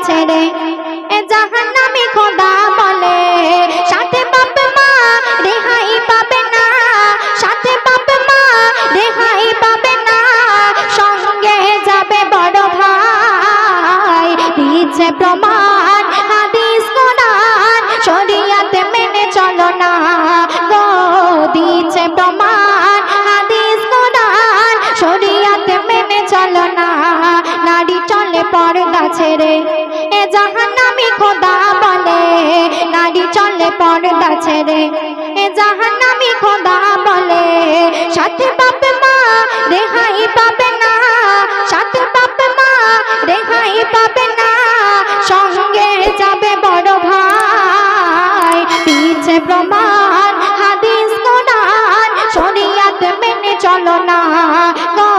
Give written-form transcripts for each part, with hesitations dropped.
ছেড়ে এ জাহান্নামী খোদা বলে সাথে বাপ মা রেহাই পাবে না, সাথে বাপ মা রেহাই পাবে না, সঙ্গে যাবে বড় ভাই। দিচ্ছে প্রমাণ হাদিস কোরআন শরীয়ত মেনে চলো না গো, দিচ্ছে প্রমাণ হাদিস কোরআন শরীয়ত মেনে চলো না। নারী চলে পর্দা ছেড়ে এ জাহান্নামী খোদা বলে নারী চলে পর্দা ছেড়ে এ জাহান্নামী খোদা বলে সাথে বাপ মা রেহাই পাবে না, সাথে বাপ মা রেহাই পাবে না, সঙ্গে যাবে বড় ভাই। দিচ্ছে প্রমাণ হাদিস কোরআন শরীয়ত মেনে চলো না গো,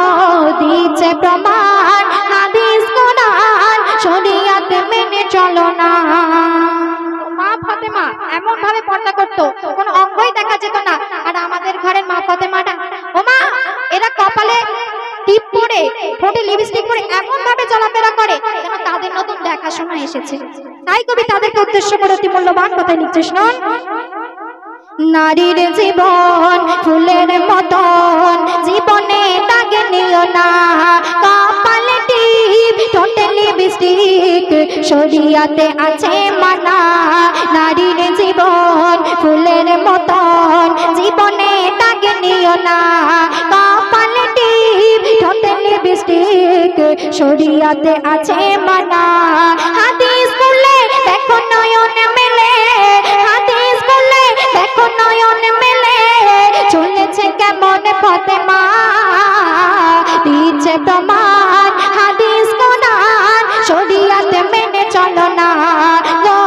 দিচ্ছে প্রমাণ হাদিস কোরআন শরীয়ত মেনে চলো না। মা ফাতেমা এমন ভাবে পর্দা করতো কোনো অঙ্গই দেখা যেত না। আর আমাদের ঘরের মা ফাতেমাটা ও মা এরা কপালে টিপ পরে ঠোঁটে লিপস্টিক পরে এমন ভাবে চলাফেরা করে যেন তাদের নতুন দেখাশোনা এসেছে। তাই কবি তাদেরকে উদ্দেশ্য করে অতি মূল্যবান কথা লিখছে শুনুন। নারীর জীবন ফুলের মতন জীবনে দাগে নিও না, কপালে টিপ ঠোঁটে লিপস্টিক শরীয়তে আছে মানা। নারীর জীবন ফুলের মতন জীবনে দাগে নিও না, কপালে টিপ ঠোঁটে লিপস্টিক শরীয়তে আছে মানা। হাদিস বলে দেখো নয়ন মেলে, হাদিস বলে দেখো নয়ন মেলে, চলেছে কেমন ফাতেমা। দিচ্ছে প্রমাণ হাদিস কোরআন শরীয়ত মেনে চলো না গো,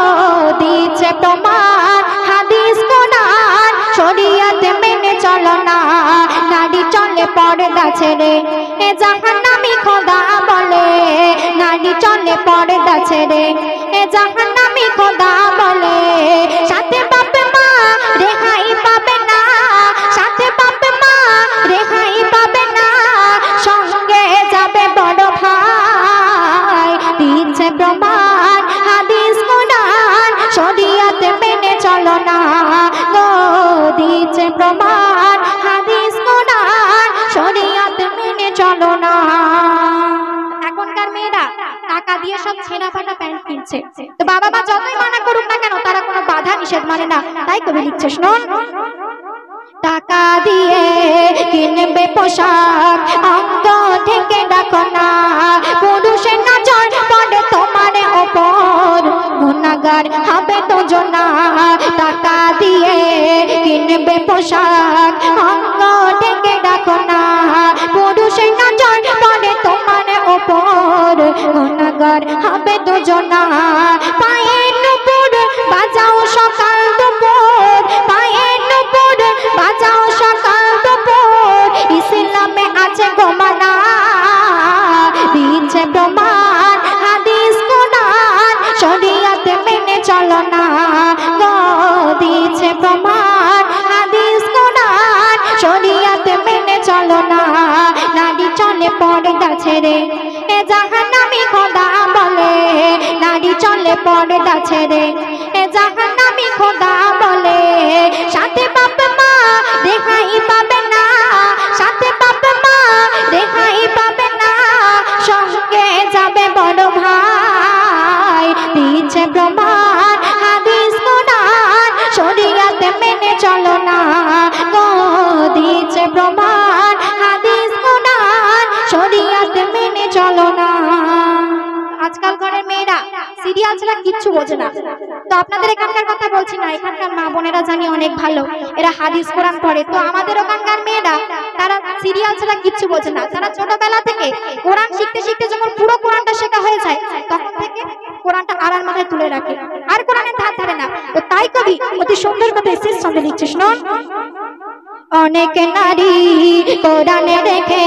দিচ্ছে প্রমাণ হাদিস কোরআন শরীয়ত মেনে চলো না। নারী চলে পর্দা ছেড়ে এ জাহান্নামী খোদা বলে নারী চলে পর্দা ছেড়ে এ জাহান্নামী খোদা বলে সাথে বাপ মা রেহাই পাবে না, সাথে বাপ মা রেহাই পাবে না, সঙ্গে যাবে বড় ভাই। দিচ্ছে প্রমাণ হাদিস কোরআন শরীয়ত মেনে চলো না গো, দিচ্ছে প্রমাণ হাদিস কোরআন শরীয়ত মেনে চলো না। এখনকার মেয়েরা টাকা দিয়ে সব ছেঁড়া ফাটা প্যান্ট কিনছে, তো বাবা মা যতই মানা করুক না কেন তারা কোনো বাধা নিষেধ মানে না। তাই কবি লিখছে শুনুন। টাকা দিয়ে কিনবে পোশাক অঙ্গ থেকে রাখো না, পুরুষের নজর পড়ে তোমার ওপর গুনাহগার হবে দুজনা। টাকা দিয়ে কিনবে পোশাক অঙ্গ থেকে রাখো না, পুরুষের নজর পড়ে তোমার ওপর গুনাহগার হবে দুজনা। পায়ে নুপুর বাজাও সকাল দুপুর, পায়ে নুপুর বাজাও সকাল দুপুর, ইসলামে আছে গোমানা। দিচ্ছে প্রমাণ হাদিস কোরআন শরীয়ত মেনে চলো না গো, দিচ্ছে প্রমাণ হাদিস কোরআন শরীয়ত মেনে চলো না। নারী চলে পর্দা ছেড়ে এ জাহান্নামী খোদা বলে নারী চলে পর্দা ছেড়ে এ জাহান্নামী খোদা বলে সাথে বাপ মা রেহাই পাবে না, সাথে বাপ মা রেহাই পাবে না, সঙ্গে যাবে বড় ভাই। দিচ্ছে প্রমাণ হাদিস কোরআন শরীয়ত মেনে চলো না গো, দিচ্ছে প্রমাণ হাদিস কোরআন শরীয়ত মেনে চলো না। আজকাল ঘরের মেয়েরা সিরিয়াল ছাড়া কিচ্ছু বোঝে না। তো আপনাদের এখানকার কথা বলছি না, এখানকার মা বোনেরা জানি অনেক ভালো, এরা হাদিস কোরআন পড়ে। তো আমাদের ওখানকার মেয়েরা তারা সিরিয়াল ছাড়া কিচ্ছু বোঝে না। তারা ছোটবেলা থেকে কোরআন শিখতে শিখতে যখন পুরো কোরআনটা শেখা হয়ে যায় তখন থেকে কোরআনটা আড়ার মাথায় তুলে রাখে, আর কোরআনের ধার ধারে না। তো তাই কবি অতি সুন্দর কথা শেষ ছন্দে লিখছে শুনুন। অনেক নারী কোরআনে রেখে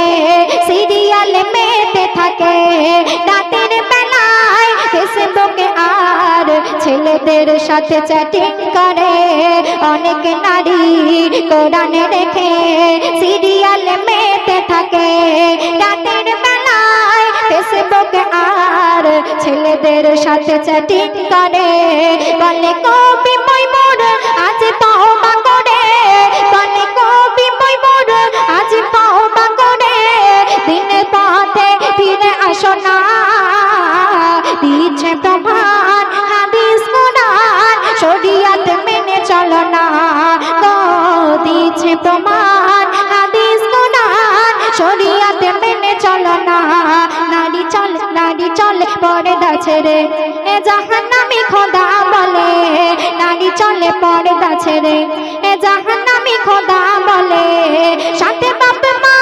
সিরিয়ালে মেতে থাকে, রাতের বেলায় ফেসবুকে আর ছেলেদের সাথে চ্যাটিং করে। অনেক নারী কোরআনে রেখে সিরিয়ালে মেতে থাকে, রাতের বেলায় ফেসবুকে আর আর ছেলেদের সাথে চ্যাটিং করে বলে কবি ময়মুর আজ তওবা করে বলে কবি ময়মুর আজ তওবা করে দিনের পথে ফিরে আসো না দিচ্ছে প্রমাণ হাদিস কোরআন শরীয়ত মেনে চলো না গো দিচ্ছে প্রমাণ হাদিস কোরআন শরীয়ত মেনে চলো না নারী চলে পর্দা ছেড়ে এ জাহান্নামী খোদা বলে নারী চলে পর্দা ছেড়ে এ জাহান্নামী খোদা বলে সাথে বাপ মা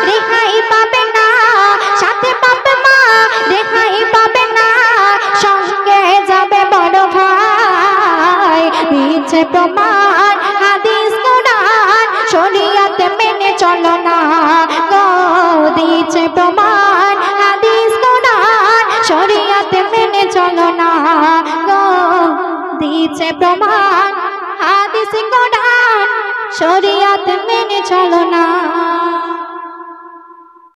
রেহাই পাবে না সাথে বাপ মা রেহাই পাবে না সঙ্গে যাবে বড় ভাই দিচ্ছে প্রমাণ হাদিস কোরআন শরীয়ত মেনে চলো না গো দিচ্ছে প্রমাণ হাদিস কোরআন শরীয়ত মেনে চলো না গো দিচ্ছে প্রমাণ হাদিস কোরআন শরীয়ত মেনে চলো না।